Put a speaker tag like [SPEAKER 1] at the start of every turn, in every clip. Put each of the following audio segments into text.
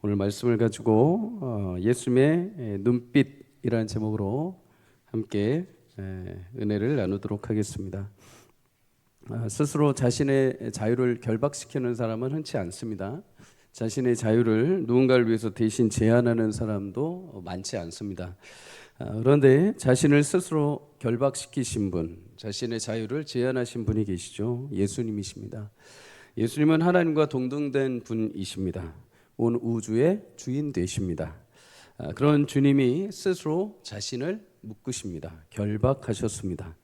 [SPEAKER 1] 오늘 말씀을 가지고 예수님의 눈빛이라는 제목으로 함께 은혜를 나누도록 하겠습니다. 스스로 자신의 자유를 결박시키는 사람은 흔치 않습니다. 자신의 자유를 누군가를 위해서 대신 제한하는 사람도 많지 않습니다. 그런데 자신을 스스로 결박시키신 분, 자신의 자유를 제한하신 분이 계시죠. 예수님이십니다. 예수님은 하나님과 동등된 분이십니다. 온 우주의 주인 되십니다. 그런 주님이 스스로 자신을 묶으십니다. 결박하셨습니다.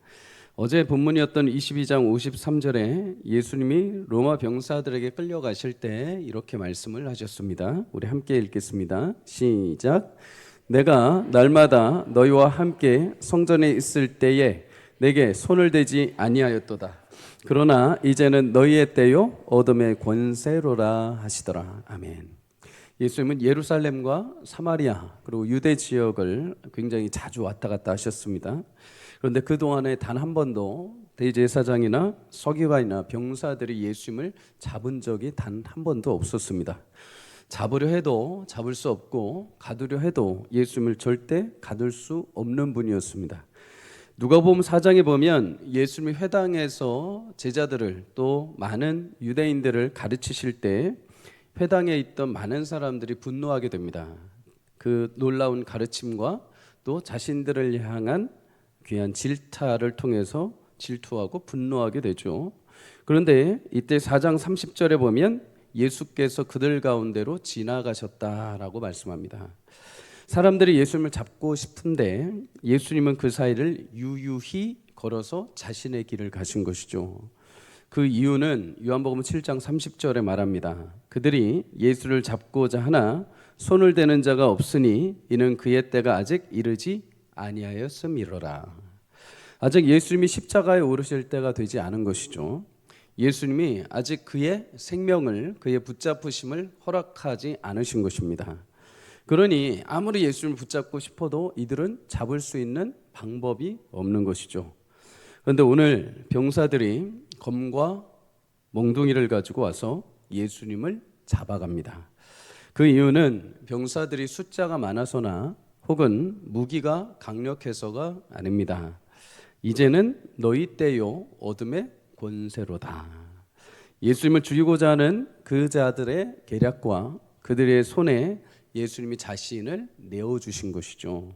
[SPEAKER 1] 어제 본문이었던 22장 53절에 예수님이 로마 병사들에게 끌려가실 때 이렇게 말씀을 하셨습니다. 우리 함께 읽겠습니다. 시작. 내가 날마다 너희와 함께 성전에 있을 때에 내게 손을 대지 아니하였도다. 그러나 이제는 너희의 때요 어둠의 권세로라 하시더라. 아멘. 예수님은 예루살렘과 사마리아 그리고 유대 지역을 굉장히 자주 왔다 갔다 하셨습니다. 그런데 그동안에 단 한 번도 대제사장이나 서기관이나 병사들이 예수님을 잡은 적이 단 한 번도 없었습니다. 잡으려 해도 잡을 수 없고 가두려 해도 예수님을 절대 가둘 수 없는 분이었습니다. 누가복음 4장에 보면 예수님이 회당에서 제자들을 또 많은 유대인들을 가르치실 때 회당에 있던 많은 사람들이 분노하게 됩니다. 그 놀라운 가르침과 또 자신들을 향한 귀한 질타를 통해서 질투하고 분노하게 되죠. 그런데 이때 4장 30절에 보면 예수께서 그들 가운데로 지나가셨다라고 말씀합니다. 사람들이 예수님을 잡고 싶은데 예수님은 그 사이를 유유히 걸어서 자신의 길을 가신 것이죠. 그 이유는 요한복음 7장 30절에 말합니다. 그들이 예수를 잡고자 하나 손을 대는 자가 없으니 이는 그의 때가 아직 이르지 아니하였음이로라. 아직 예수님이 십자가에 오르실 때가 되지 않은 것이죠. 예수님이 아직 그의 생명을, 그의 붙잡으심을 허락하지 않으신 것입니다. 그러니 아무리 예수님을 붙잡고 싶어도 이들은 잡을 수 있는 방법이 없는 것이죠. 그런데 오늘 병사들이 검과 몽둥이를 가지고 와서 예수님을 잡아갑니다. 그 이유는 병사들이 숫자가 많아서나 혹은 무기가 강력해서가 아닙니다. 이제는 너희 때요 어둠의 권세로다. 예수님을 죽이고자 하는 그 자들의 계략과 그들의 손에 예수님이 자신을 내어주신 것이죠.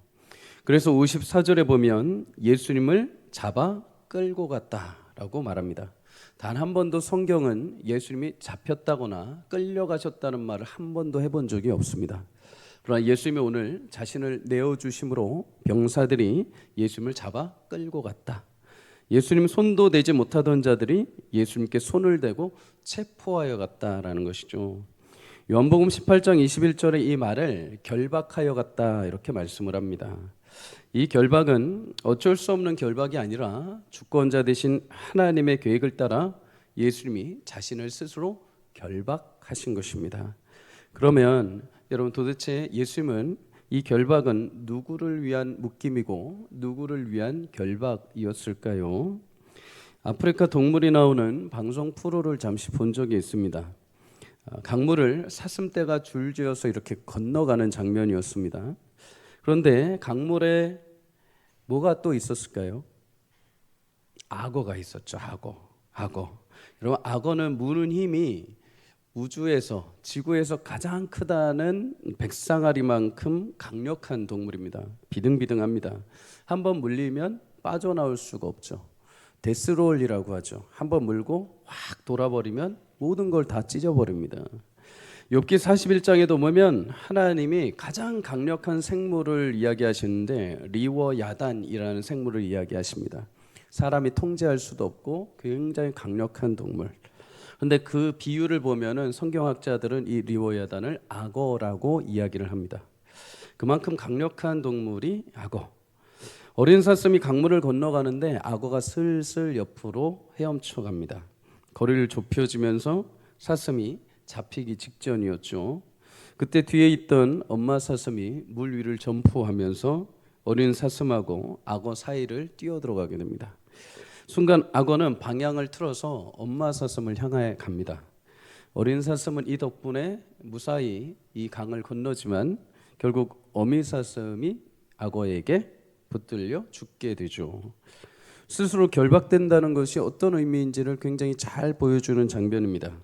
[SPEAKER 1] 그래서 54절에 보면 예수님을 잡아 끌고 갔다라고 말합니다. 단 한 번도 성경은 예수님이 잡혔다거나 끌려가셨다는 말을 한 번도 해본 적이 없습니다. 그러나 예수님이 오늘 자신을 내어주심으로 병사들이 예수님을 잡아 끌고 갔다. 예수님 손도 대지 못하던 자들이 예수님께 손을 대고 체포하여 갔다라는 것이죠. 요한복음 18장 21절에 이 말을 결박하여 갔다 이렇게 말씀을 합니다. 이 결박은 어쩔 수 없는 결박이 아니라 주권자 되신 하나님의 계획을 따라 예수님이 자신을 스스로 결박하신 것입니다. 그러면 여러분 도대체 예수님은 이 결박은 누구를 위한 묶임이고 누구를 위한 결박이었을까요? 아프리카 동물이 나오는 방송 프로를 잠시 본 적이 있습니다. 강물을 사슴떼가 줄지어서 이렇게 건너가는 장면이었습니다. 그런데 강물에 뭐가 또 있었을까요? 악어가 있었죠. 악어. 여러분 악어는 무는 힘이 우주에서 지구에서 가장 크다는 백상아리만큼 강력한 동물입니다. 비등비등합니다. 한번 물리면 빠져나올 수가 없죠. 데스롤이라고 하죠. 한번 물고 확 돌아버리면 모든 걸 다 찢어버립니다. 욥기 41장에도 보면 하나님이 가장 강력한 생물을 이야기하시는데 리워야단이라는 생물을 이야기하십니다. 사람이 통제할 수도 없고 굉장히 강력한 동물. 그런데 그 비유를 보면은 성경학자들은 이 리워야단을 악어라고 이야기를 합니다. 그만큼 강력한 동물이 악어. 어린 사슴이 강물을 건너가는데 악어가 슬슬 옆으로 헤엄쳐 갑니다. 거리를 좁혀지면서 사슴이 잡히기 직전이었죠. 그때 뒤에 있던 엄마 사슴이 물 위를 점프하면서 어린 사슴하고 악어 사이를 뛰어들어가게 됩니다. 순간 악어는 방향을 틀어서 엄마 사슴을 향해 갑니다. 어린 사슴은 이 덕분에 무사히 이 강을 건너지만 결국 어미 사슴이 악어에게 붙들려 죽게 되죠. 스스로 결박된다는 것이 어떤 의미인지를 굉장히 잘 보여주는 장면입니다.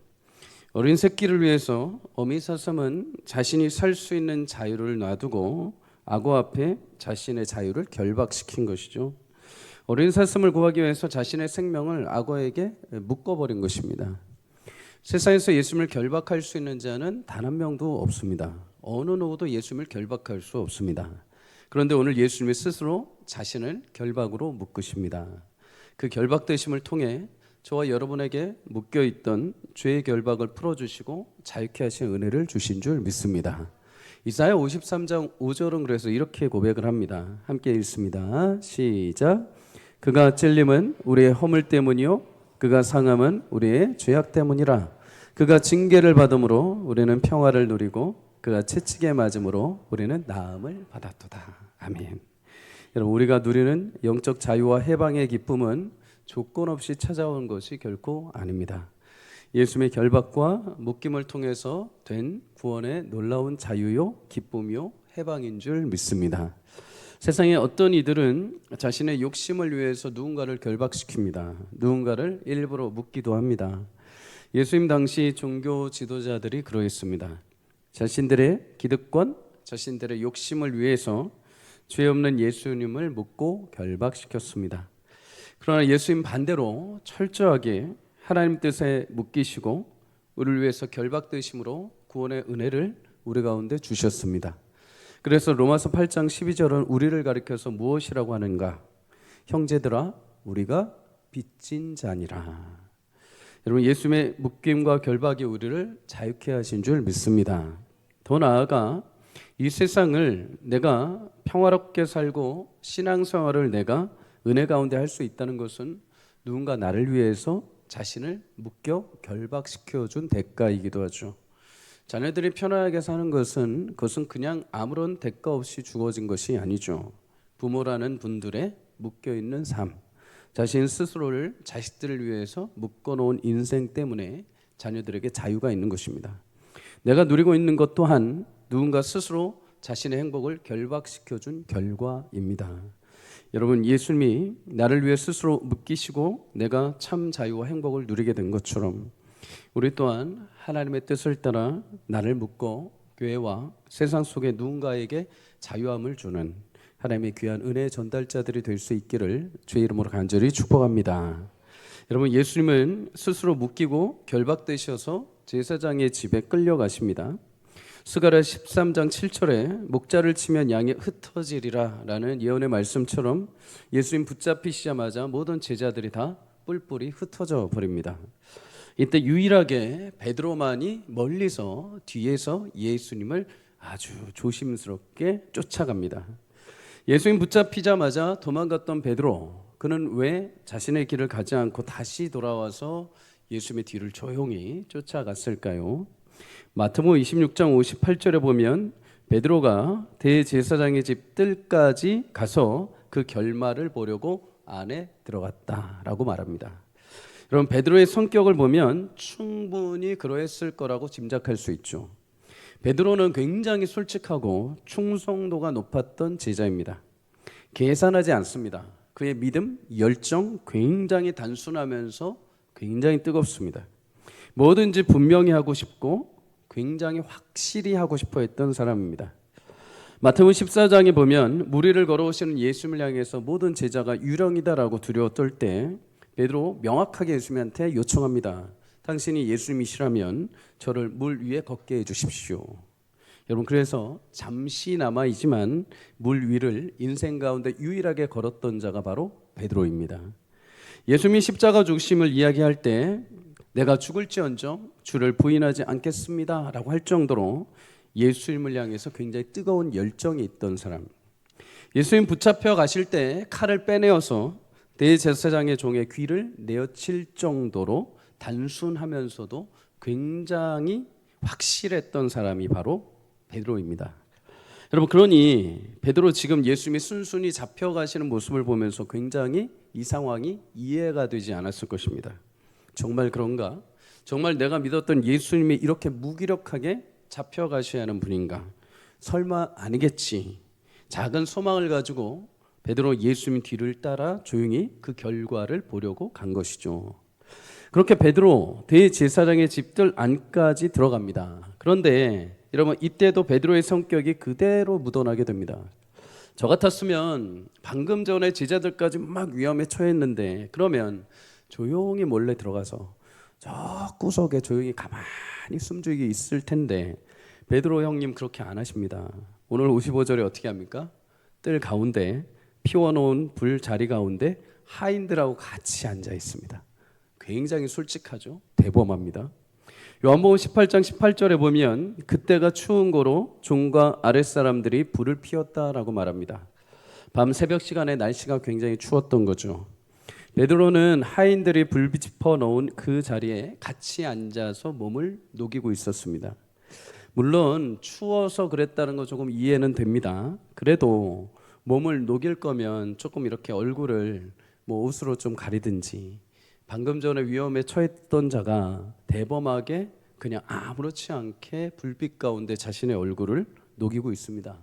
[SPEAKER 1] 어린 새끼를 위해서 어미 사슴은 자신이 살 수 있는 자유를 놔두고 악어 앞에 자신의 자유를 결박시킨 것이죠. 어린 사슴을 구하기 위해서 자신의 생명을 악어에게 묶어버린 것입니다. 세상에서 예수님을 결박할 수 있는 자는 단 한 명도 없습니다. 어느 누구도 예수님을 결박할 수 없습니다. 그런데 오늘 예수님이 스스로 자신을 결박으로 묶으십니다. 그 결박되심을 통해 저와 여러분에게 묶여있던 죄의 결박을 풀어주시고 자유케 하신 은혜를 주신 줄 믿습니다. 이사야 53장 5절은 그래서 이렇게 고백을 합니다. 함께 읽습니다. 시작. 그가 찔림은 우리의 허물 때문이요 그가 상함은 우리의 죄악 때문이라. 그가 징계를 받음으로 우리는 평화를 누리고 그가 채찍에 맞음으로 우리는 나음을 받았도다. 아멘. 여러분, 우리가 누리는 영적 자유와 해방의 기쁨은 조건 없이 찾아온 것이 결코 아닙니다. 예수님의 결박과 묶임을 통해서 된 구원의 놀라운 자유요, 기쁨이요, 해방인 줄 믿습니다. 세상에 어떤 이들은 자신의 욕심을 위해서 누군가를 결박시킵니다. 누군가를 일부러 묶기도 합니다. 예수님 당시 종교 지도자들이 그러했습니다. 자신들의 기득권, 자신들의 욕심을 위해서 죄 없는 예수님을 묶고 결박시켰습니다. 그러나 예수님 반대로 철저하게 하나님 뜻에 묶이시고 우리를 위해서 결박되심으로 구원의 은혜를 우리 가운데 주셨습니다. 그래서 로마서 8장 12절은 우리를 가리켜서 무엇이라고 하는가? 형제들아 우리가 빚진 자니라. 여러분, 예수님의 묶임과 결박이 우리를 자유케 하신 줄 믿습니다. 더 나아가 이 세상을 내가 평화롭게 살고 신앙생활을 내가 은혜 가운데 할 수 있다는 것은 누군가 나를 위해서 자신을 묶여 결박시켜 준 대가이기도 하죠. 자녀들이 편안하게 사는 것은 그것은 그냥 아무런 대가 없이 주어진 것이 아니죠. 부모라는 분들의 묶여 있는 삶, 자신 스스로를 자식들을 위해서 묶어놓은 인생 때문에 자녀들에게 자유가 있는 것입니다. 내가 누리고 있는 것 또한 누군가 스스로 자신의 행복을 결박시켜준 결과입니다. 여러분, 예수님이 나를 위해 스스로 묶이시고 내가 참 자유와 행복을 누리게 된 것처럼 우리 또한 하나님의 뜻을 따라 나를 묶어 교회와 세상 속에 누군가에게 자유함을 주는 하나님의 귀한 은혜 전달자들이 될 수 있기를 주의 이름으로 간절히 축복합니다. 여러분, 예수님은 스스로 묶이고 결박되셔서 제사장의 집에 끌려가십니다. 스가랴 13장 7절에 목자를 치면 양이 흩어지리라 라는 예언의 말씀처럼 예수님 붙잡히시자마자 모든 제자들이 다 뿔뿔이 흩어져 버립니다. 이때 유일하게 베드로만이 멀리서 뒤에서 예수님을 아주 조심스럽게 쫓아갑니다. 예수님 붙잡히자마자 도망갔던 베드로, 그는 왜 자신의 길을 가지 않고 다시 돌아와서 예수님의 뒤를 조용히 쫓아갔을까요? 마태복음 26장 58절에 보면 베드로가 대제사장의 집 뜰까지 가서 그 결말을 보려고 안에 들어갔다라고 말합니다. 여러분, 베드로의 성격을 보면 충분히 그러했을 거라고 짐작할 수 있죠. 베드로는 굉장히 솔직하고 충성도가 높았던 제자입니다. 계산하지 않습니다. 그의 믿음, 열정 굉장히 단순하면서 굉장히 뜨겁습니다. 뭐든지 분명히 하고 싶고 굉장히 확실히 하고 싶어 했던 사람입니다. 마태복음 14장에 보면 무리를 걸어오시는 예수님을 향해서 모든 제자가 유령이다라고 두려워 떨 때 베드로 명확하게 예수님한테 요청합니다. 당신이 예수님이시라면 저를 물 위에 걷게 해주십시오. 여러분, 그래서 잠시나마이지만 물 위를 인생 가운데 유일하게 걸었던 자가 바로 베드로입니다. 예수님이 십자가 죽으심을 이야기할 때 내가 죽을지언정 주를 부인하지 않겠습니다 라고 할 정도로 예수님을 향해서 굉장히 뜨거운 열정이 있던 사람. 예수님 붙잡혀 가실 때 칼을 빼내어서 대제사장의 종의 귀를 내어칠 정도로 단순하면서도 굉장히 확실했던 사람이 바로 베드로입니다. 여러분, 그러니 베드로 지금 예수님이 순순히 잡혀가시는 모습을 보면서 굉장히 이 상황이 이해가 되지 않았을 것입니다. 정말 그런가? 정말 내가 믿었던 예수님이 이렇게 무기력하게 잡혀가셔야 하는 분인가? 설마 아니겠지. 작은 소망을 가지고 베드로 예수님 뒤를 따라 조용히 그 결과를 보려고 간 것이죠. 그렇게 베드로 대제사장의 집들 안까지 들어갑니다. 그런데 여러분, 이때도 베드로의 성격이 그대로 묻어나게 됩니다. 저 같았으면 방금 전에 제자들까지 막 위험에 처했는데, 그러면 조용히 몰래 들어가서 저 구석에 조용히 가만히 숨죽이고 있을 텐데, 베드로 형님 그렇게 안 하십니다. 오늘 55절에 어떻게 합니까? 뜰 가운데 피워놓은 불 자리 가운데 하인들하고 같이 앉아 있습니다. 굉장히 솔직하죠. 대범합니다. 요한복음 18장 18절에 보면 그때가 추운 거로 종과 아랫사람들이 불을 피웠다라고 말합니다. 밤 새벽 시간에 날씨가 굉장히 추웠던 거죠. 베드로는 하인들이 불 지펴 놓은 그 자리에 같이 앉아서 몸을 녹이고 있었습니다. 물론 추워서 그랬다는 거 조금 이해는 됩니다. 그래도 몸을 녹일 거면 조금 이렇게 얼굴을 옷으로 좀 가리든지, 방금 전에 위험에 처했던 자가 대범하게 그냥 아무렇지 않게 불빛 가운데 자신의 얼굴을 녹이고 있습니다.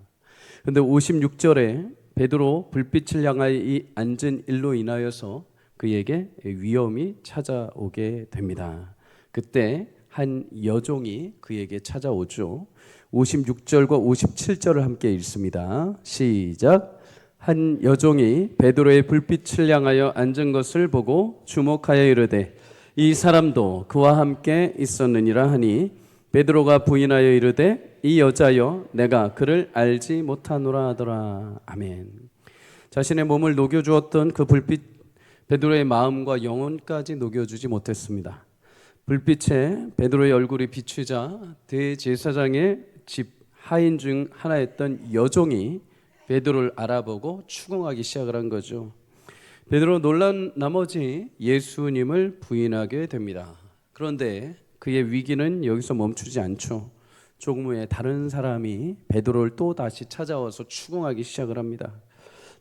[SPEAKER 1] 그런데 56절에 베드로 불빛을 향하여 앉은 일로 인하여서 그에게 위험이 찾아오게 됩니다. 그때 한 여종이 그에게 찾아오죠. 56절과 57절을 함께 읽습니다. 시작. 한 여종이 베드로의 불빛을 향하여 앉은 것을 보고 주목하여 이르되 이 사람도 그와 함께 있었느니라 하니, 베드로가 부인하여 이르되 이 여자여 내가 그를 알지 못하노라 하더라. 아멘. 자신의 몸을 녹여주었던 그 불빛, 베드로의 마음과 영혼까지 녹여주지 못했습니다. 불빛에 베드로의 얼굴이 비추자 대제사장의 집 하인 중 하나였던 여종이 베드로를 알아보고 추궁하기 시작을 한 거죠. 베드로 놀란 나머지 예수님을 부인하게 됩니다. 그런데 그의 위기는 여기서 멈추지 않죠. 조금 후에 다른 사람이 베드로를 또 다시 찾아와서 추궁하기 시작을 합니다.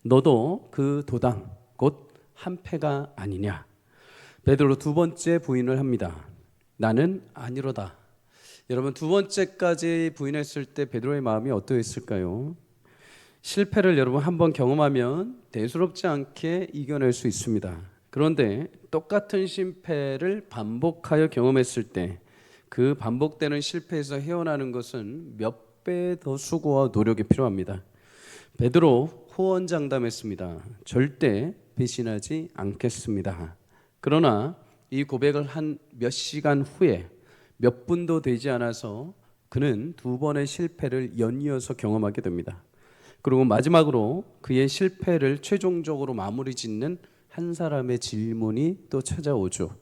[SPEAKER 1] 너도 그 도당 곧 한패가 아니냐? 베드로 두 번째 부인을 합니다. 나는 아니로다. 여러분, 두 번째까지 부인했을 때 베드로의 마음이 어떠했을까요? 실패를 여러분 한번 경험하면 대수롭지 않게 이겨낼 수 있습니다. 그런데 똑같은 실패를 반복하여 경험했을 때 그 반복되는 실패에서 헤어나는 것은 몇 배 더 수고와 노력이 필요합니다. 베드로 호언장담했습니다. 절대 배신하지 않겠습니다. 그러나 이 고백을 한 몇 시간 후에, 몇 분도 되지 않아서 그는 두 번의 실패를 연이어서 경험하게 됩니다. 그리고 마지막으로 그의 실패를 최종적으로 마무리 짓는 한 사람의 질문이 또 찾아오죠.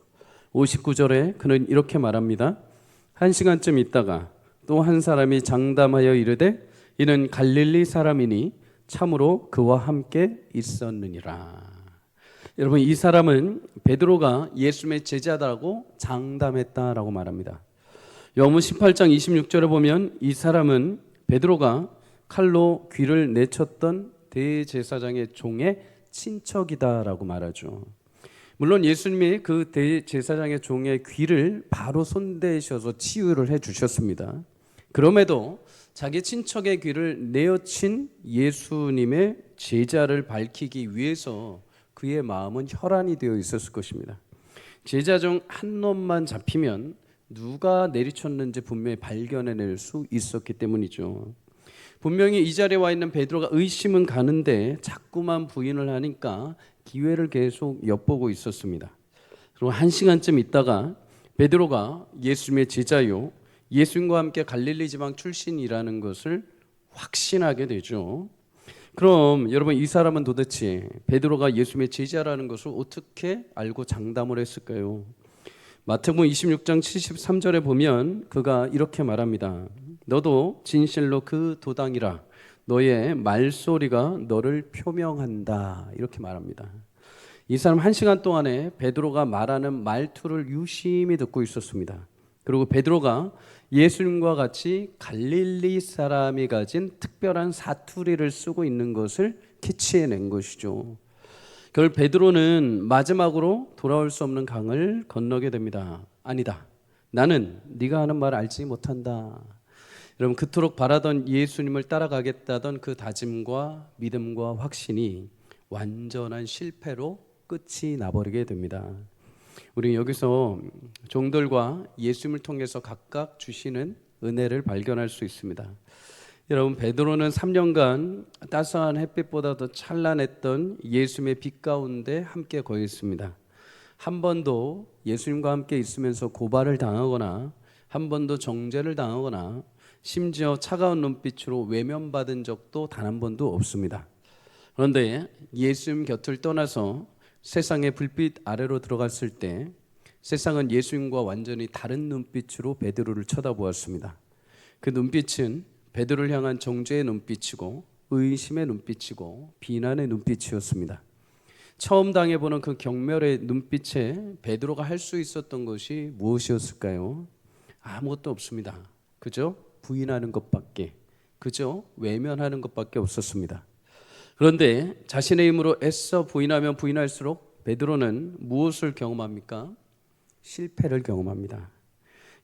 [SPEAKER 1] 59절에 그는 이렇게 말합니다. 한 시간쯤 있다가 또 한 사람이 장담하여 이르되 이는 갈릴리 사람이니 참으로 그와 함께 있었느니라. 여러분, 이 사람은 베드로가 예수님의 제자다라고 장담했다라고 말합니다. 요한복음 18장 26절에 보면 이 사람은 베드로가 칼로 귀를 내쳤던 대제사장의 종의 친척이다라고 말하죠. 물론 예수님이 그 대제사장의 종의 귀를 바로 손대셔서 치유를 해주셨습니다. 그럼에도 자기 친척의 귀를 내어친 예수님의 제자를 밝히기 위해서 그의 마음은 혈안이 되어 있었을 것입니다. 제자 중 한 놈만 잡히면 누가 내리쳤는지 분명히 발견해낼 수 있었기 때문이죠. 분명히 이 자리에 와 있는 베드로가 의심은 가는데 자꾸만 부인을 하니까 기회를 계속 엿보고 있었습니다. 그리고 한 시간쯤 있다가 베드로가 예수님의 제자요, 예수님과 함께 갈릴리 지방 출신이라는 것을 확신하게 되죠. 그럼 여러분, 이 사람은 도대체 베드로가 예수님의 제자라는 것을 어떻게 알고 장담을 했을까요? 마태복음 26장 73절에 보면 그가 이렇게 말합니다. 너도 진실로 그 도당이라 너의 말소리가 너를 표명한다. 이렇게 말합니다. 이 사람 한 시간 동안에 베드로가 말하는 말투를 유심히 듣고 있었습니다. 그리고 베드로가 예수님과 같이 갈릴리 사람이 가진 특별한 사투리를 쓰고 있는 것을 캐치해낸 것이죠. 결국 베드로는 마지막으로 돌아올 수 없는 강을 건너게 됩니다. 아니다, 나는 네가 하는 말 알지 못한다. 여러분, 그토록 바라던 예수님을 따라가겠다던 그 다짐과 믿음과 확신이 완전한 실패로 끝이 나버리게 됩니다. 우리 여기서 종들과 예수님을 통해서 각각 주시는 은혜를 발견할 수 있습니다. 여러분, 베드로는 3년간 따스한 햇빛보다도 찬란했던 예수님의 빛 가운데 함께 거했습니다. 한 번도 예수님과 함께 있으면서 고발을 당하거나 한 번도 정죄를 당하거나 심지어 차가운 눈빛으로 외면받은 적도 단 한 번도 없습니다. 그런데 예수님 곁을 떠나서 세상의 불빛 아래로 들어갔을 때 세상은 예수님과 완전히 다른 눈빛으로 베드로를 쳐다보았습니다. 그 눈빛은 베드로를 향한 정죄의 눈빛이고 의심의 눈빛이고 비난의 눈빛이었습니다. 처음 당해보는 그 경멸의 눈빛에 베드로가 할 수 있었던 것이 무엇이었을까요? 아무것도 없습니다. 그죠? 부인하는 것밖에, 그죠? 외면하는 것밖에 없었습니다. 그런데 자신의 힘으로 애써 부인하면 부인할수록 베드로는 무엇을 경험합니까? 실패를 경험합니다.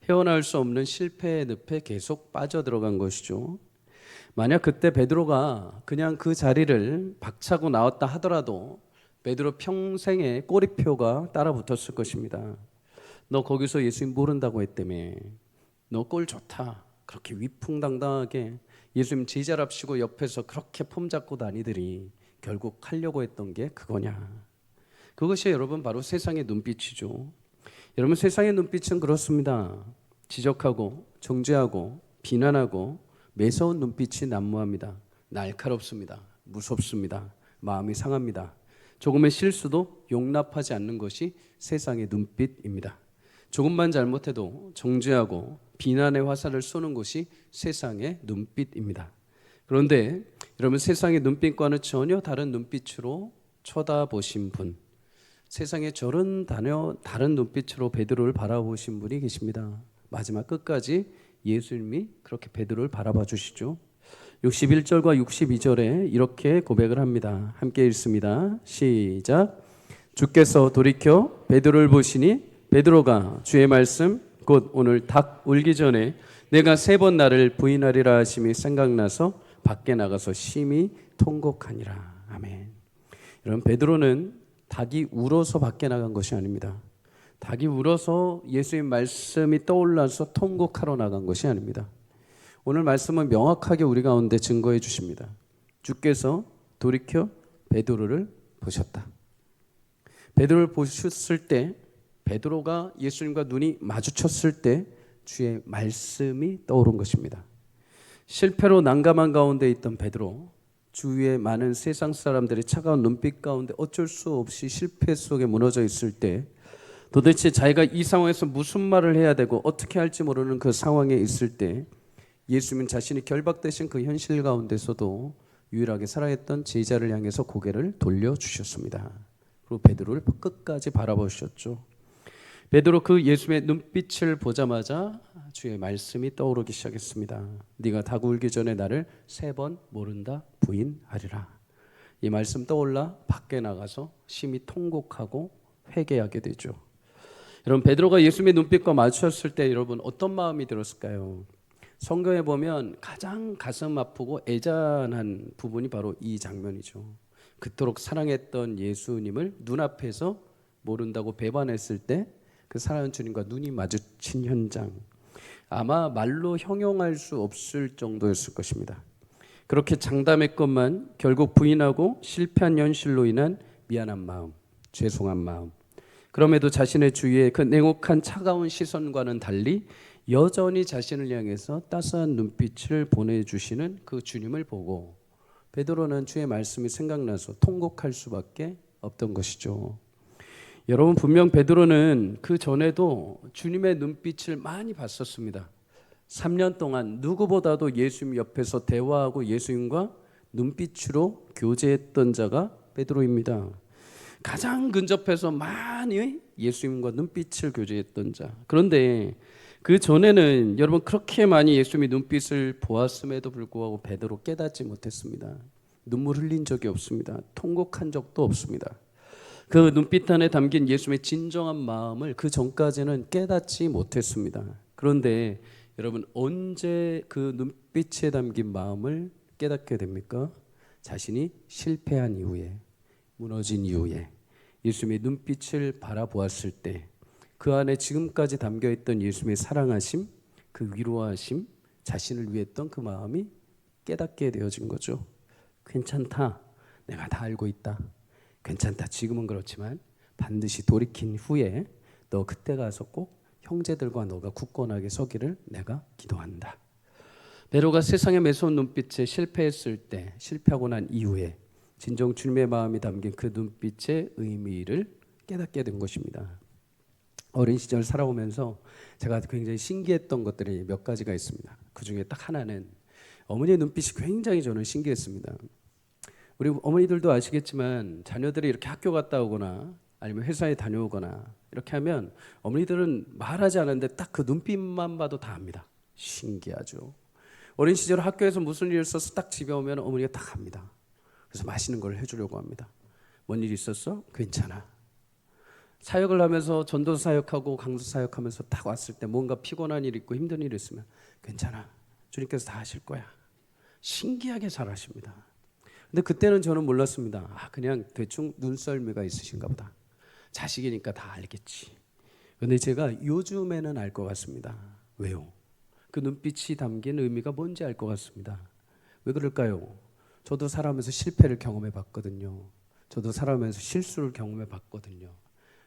[SPEAKER 1] 헤어나올 수 없는 실패의 늪에 계속 빠져들어간 것이죠. 만약 그때 베드로가 그냥 그 자리를 박차고 나왔다 하더라도 베드로 평생의 꼬리표가 따라붙었을 것입니다. 너 거기서 예수님 모른다고 했다며. 너 꼴 좋다. 그렇게 위풍당당하게 예수님 제자랍시고 옆에서 그렇게 폼 잡고 다니더니 결국 하려고 했던 게 그거냐. 그것이 여러분 바로 세상의 눈빛이죠. 여러분, 세상의 눈빛은 그렇습니다. 지적하고 정죄하고 비난하고 매서운 눈빛이 난무합니다. 날카롭습니다. 무섭습니다. 마음이 상합니다. 조금의 실수도 용납하지 않는 것이 세상의 눈빛입니다. 조금만 잘못해도 정죄하고 비난의 화살을 쏘는 것이 세상의 눈빛입니다. 그런데 여러분, 세상의 눈빛과는 전혀 다른 눈빛으로 쳐다보신 분, 세상에 저런 다른 눈빛으로 베드로를 바라보신 분이 계십니다. 마지막 끝까지 예수님이 그렇게 베드로를 바라봐 주시죠. 61절과 62절에 이렇게 고백을 합니다. 함께 읽습니다. 시작. 주께서 돌이켜 베드로를 보시니 베드로가 주의 말씀 곧 오늘 닭 울기 전에 내가 3번 나를 부인하리라 하심이 생각나서 밖에 나가서 심히 통곡하니라. 아멘. 여러분, 베드로는 닭이 울어서 밖에 나간 것이 아닙니다. 닭이 울어서 예수의 말씀이 떠올라서 통곡하러 나간 것이 아닙니다. 오늘 말씀은 명확하게 우리 가운데 증거해 주십니다. 주께서 돌이켜 베드로를 보셨다. 베드로를 보셨을 때, 베드로가 예수님과 눈이 마주쳤을 때 주의 말씀이 떠오른 것입니다. 실패로 난감한 가운데 있던 베드로, 주위의 많은 세상 사람들의 차가운 눈빛 가운데 어쩔 수 없이 실패 속에 무너져 있을 때 도대체 자기가 이 상황에서 무슨 말을 해야 되고 어떻게 할지 모르는 그 상황에 있을 때 예수님은 자신이 결박되신 그 현실 가운데서도 유일하게 살아있던 제자를 향해서 고개를 돌려주셨습니다. 그리고 베드로를 끝까지 바라보셨죠. 베드로 그 예수님의 눈빛을 보자마자 주의 말씀이 떠오르기 시작했습니다. 네가 닭 울기 전에 나를 3번 모른다 부인하리라. 이 말씀 떠올라 밖에 나가서 심히 통곡하고 회개하게 되죠. 여러분, 베드로가 예수님의 눈빛과 마주쳤을 때 여러분 어떤 마음이 들었을까요? 성경에 보면 가장 가슴 아프고 애잔한 부분이 바로 이 장면이죠. 그토록 사랑했던 예수님을 눈앞에서 모른다고 배반했을 때 그 사랑하는 주님과 눈이 마주친 현장, 아마 말로 형용할 수 없을 정도였을 것입니다. 그렇게 장담했건만 결국 부인하고 실패한 현실로 인한 미안한 마음, 죄송한 마음, 그럼에도 자신의 주위에 그 냉혹한 차가운 시선과는 달리 여전히 자신을 향해서 따스한 눈빛을 보내주시는 그 주님을 보고 베드로는 주의 말씀이 생각나서 통곡할 수밖에 없던 것이죠. 여러분, 분명 베드로는 그 전에도 주님의 눈빛을 많이 봤었습니다. 3년 동안 누구보다도 예수님 옆에서 대화하고 예수님과 눈빛으로 교제했던 자가 베드로입니다. 가장 근접해서 많이 예수님과 눈빛을 교제했던 자. 그런데 그 전에는 여러분 그렇게 많이 예수님의 눈빛을 보았음에도 불구하고 베드로 깨닫지 못했습니다. 눈물 흘린 적이 없습니다. 통곡한 적도 없습니다. 그 눈빛 안에 담긴 예수님의 진정한 마음을 그 전까지는 깨닫지 못했습니다. 그런데 여러분, 언제 그 눈빛에 담긴 마음을 깨닫게 됩니까? 자신이 실패한 이후에, 무너진 이후에 예수님의 눈빛을 바라보았을 때 그 안에 지금까지 담겨있던 예수님의 사랑하심, 그 위로하심, 자신을 위했던 그 마음이 깨닫게 되어진 거죠. 괜찮다, 내가 다 알고 있다. 괜찮다, 지금은 그렇지만 반드시 돌이킨 후에 너 그때 가서 꼭 형제들과 너가 굳건하게 서기를 내가 기도한다. 베드로가 세상의 매서운 눈빛에 실패했을 때, 실패하고 난 이후에 진정 주님의 마음이 담긴 그 눈빛의 의미를 깨닫게 된 것입니다. 어린 시절 살아오면서 제가 굉장히 신기했던 것들이 몇 가지가 있습니다. 그 중에 딱 하나는 어머니의 눈빛이 굉장히 저는 신기했습니다. 우리 어머니들도 아시겠지만 자녀들이 이렇게 학교 갔다 오거나 아니면 회사에 다녀오거나 이렇게 하면 어머니들은 말하지 않았는데 딱 그 눈빛만 봐도 다 압니다. 신기하죠. 어린 시절 학교에서 무슨 일 있어서 딱 집에 오면 어머니가 딱 합니다. 그래서 맛있는 걸 해주려고 합니다. 뭔 일 있었어? 괜찮아. 사역을 하면서 전도 사역하고 강도 사역하면서 딱 왔을 때 뭔가 피곤한 일 있고 힘든 일 있으면 괜찮아, 주님께서 다 하실 거야. 신기하게 잘 하십니다. 근데 그때는 저는 몰랐습니다. 그냥 대충 눈썰미가 있으신가 보다. 자식이니까 다 알겠지. 근데 제가 요즘에는 알 것 같습니다. 왜요? 그 눈빛이 담긴 의미가 뭔지 알 것 같습니다. 왜 그럴까요? 저도 살아가면서 실패를 경험해 봤거든요. 저도 살아가면서 실수를 경험해 봤거든요.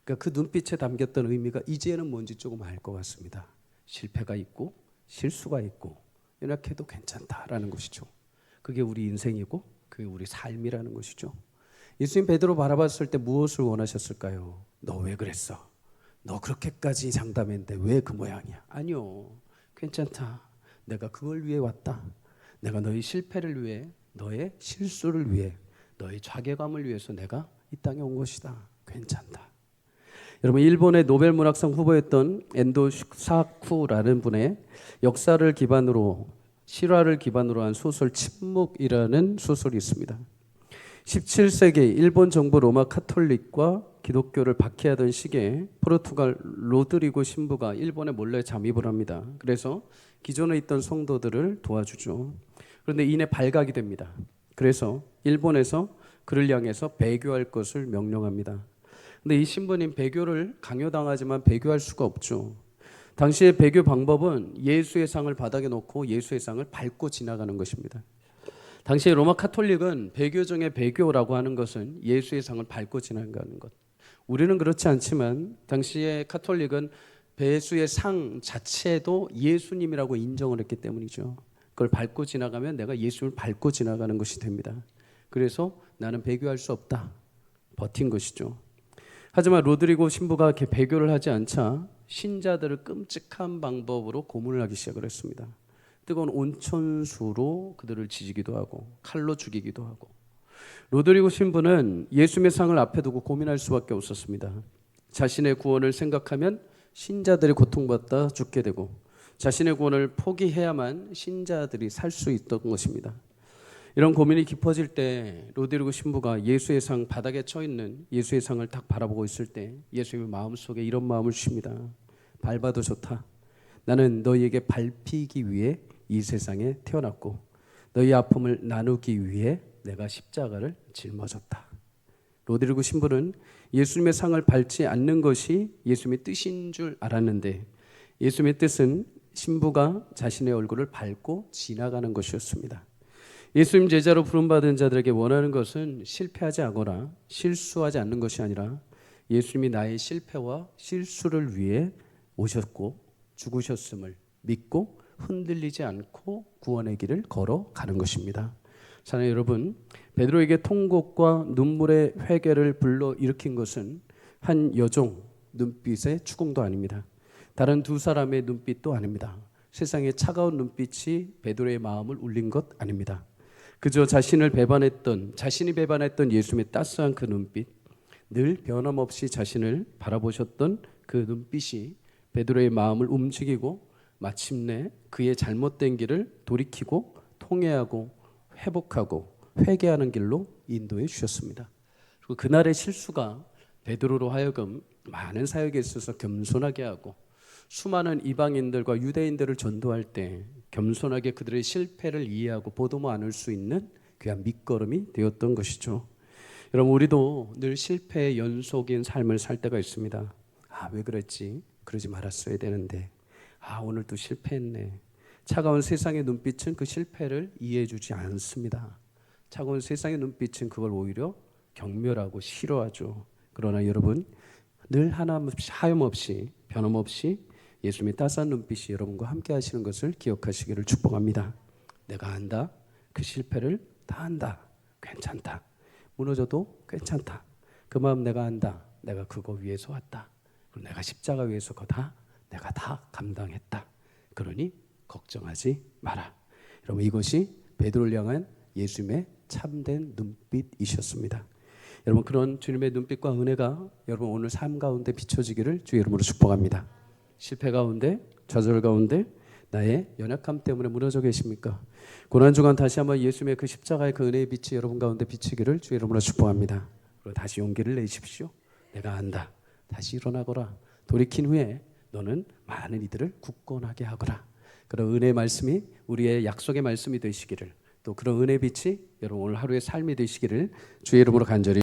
[SPEAKER 1] 그러니까 그 눈빛에 담겼던 의미가 이제는 뭔지 조금 알 것 같습니다. 실패가 있고 실수가 있고 이렇게 해도 괜찮다라는 것이죠. 그게 우리 인생이고 그게 우리 삶이라는 것이죠. 예수님 베드로 바라봤을 때 무엇을 원하셨을까요? 너 왜 그랬어? 너 그렇게까지 장담했는데 왜 그 모양이야? 아니요, 괜찮다. 내가 그걸 위해 왔다. 내가 너의 실패를 위해, 너의 실수를 위해, 너의 자괴감을 위해서 내가 이 땅에 온 것이다. 괜찮다. 여러분, 일본의 노벨 문학상 후보였던 엔도 사쿠라는 분의 역사를 기반으로, 실화를 기반으로 한 소설 침묵이라는 소설이 있습니다. 17세기 일본 정부 로마 카톨릭과 기독교를 박해하던 시기에 포르투갈 로드리고 신부가 일본에 몰래 잠입을 합니다. 그래서 기존에 있던 성도들을 도와주죠. 그런데 이내 발각이 됩니다. 그래서 일본에서 그를 향해서 배교할 것을 명령합니다. 근데 이 신부님 배교를 강요당하지만 배교할 수가 없죠. 당시의 배교 방법은 예수의 상을 바닥에 놓고 예수의 상을 밟고 지나가는 것입니다. 당시에 로마 카톨릭은 배교 중에 배교라고 하는 것은 예수의 상을 밟고 지나가는 것. 우리는 그렇지 않지만 당시에 카톨릭은 예수의 상 자체도 예수님이라고 인정을 했기 때문이죠. 그걸 밟고 지나가면 내가 예수를 밟고 지나가는 것이 됩니다. 그래서 나는 배교할 수 없다, 버틴 것이죠. 하지만 로드리고 신부가 이렇게 배교를 하지 않자 신자들을 끔찍한 방법으로 고문을 하기 시작을 했습니다. 뜨거운 온천수로 그들을 지지기도 하고 칼로 죽이기도 하고. 로드리고 신부는 예수님의 상을 앞에 두고 고민할 수밖에 없었습니다. 자신의 구원을 생각하면 신자들이 고통받다 죽게 되고 자신의 구원을 포기해야만 신자들이 살 수 있던 것입니다. 이런 고민이 깊어질 때 로드리고 신부가 예수의 상 바닥에 쳐 있는 예수의 상을 딱 바라보고 있을 때 예수님의 마음속에 이런 마음을 주십니다. 밟아도 좋다. 나는 너희에게 밟히기 위해 이 세상에 태어났고 너희 아픔을 나누기 위해 내가 십자가를 짊어졌다. 로드리고 신부는 예수님의 상을 밟지 않는 것이 예수님의 뜻인 줄 알았는데 예수님의 뜻은 신부가 자신의 얼굴을 밟고 지나가는 것이었습니다. 예수님 제자로 부름받은 자들에게 원하는 것은 실패하지 않거나 실수하지 않는 것이 아니라 예수님이 나의 실패와 실수를 위해 오셨고 죽으셨음을 믿고 흔들리지 않고 구원의 길을 걸어가는 것입니다. 사랑하는 여러분, 베드로에게 통곡과 눈물의 회개를 불러일으킨 것은 한 여종 눈빛의 추궁도 아닙니다. 다른 두 사람의 눈빛도 아닙니다. 세상의 차가운 눈빛이 베드로의 마음을 울린 것 아닙니다. 그저 자신이 배반했던 예수님의 따스한 그 눈빛, 늘 변함없이 자신을 바라보셨던 그 눈빛이 베드로의 마음을 움직이고 마침내 그의 잘못된 길을 돌이키고 통회하고 회복하고 회개하는 길로 인도해 주셨습니다. 그리고 그날의 실수가 베드로로 하여금 많은 사역에 있어서 겸손하게 하고 수많은 이방인들과 유대인들을 전도할 때 겸손하게 그들의 실패를 이해하고 보도모 않을 수 있는 귀한 밑거름이 되었던 것이죠. 여러분, 우리도 늘 실패의 연속인 삶을 살 때가 있습니다. 왜 그랬지? 그러지 말았어야 되는데. 오늘 또 실패했네. 차가운 세상의 눈빛은 그 실패를 이해해 주지 않습니다. 차가운 세상의 눈빛은 그걸 오히려 경멸하고 싫어하죠. 그러나 여러분, 늘 하염없이 변함없이 예수님의 따스한 눈빛이 여러분과 함께 하시는 것을 기억하시기를 축복합니다. 내가 안다. 그 실패를 다 안다. 괜찮다. 무너져도 괜찮다. 그 마음 내가 안다. 내가 그거 위해서 왔다. 그리고 내가 십자가 위해서 내가 다 감당했다. 그러니 걱정하지 마라. 여러분, 이것이 베드로를 향한 예수님의 참된 눈빛이셨습니다. 여러분, 그런 주님의 눈빛과 은혜가 여러분 오늘 삶 가운데 비춰지기를 주의 이름으로 축복합니다. 실패 가운데, 좌절 가운데 나의 연약함 때문에 무너져 계십니까? 고난중간 다시 한번 예수님의 그 십자가의 그 은혜의 빛이 여러분 가운데 비치기를 주의 이름으로 축복합니다. 그리고 다시 용기를 내십시오. 내가 안다. 다시 일어나거라. 돌이킨 후에 너는 많은 이들을 굳건하게 하거라. 그런 은혜의 말씀이 우리의 약속의 말씀이 되시기를, 또 그런 은혜의 빛이 여러분 오늘 하루의 삶이 되시기를 주의 이름으로 간절히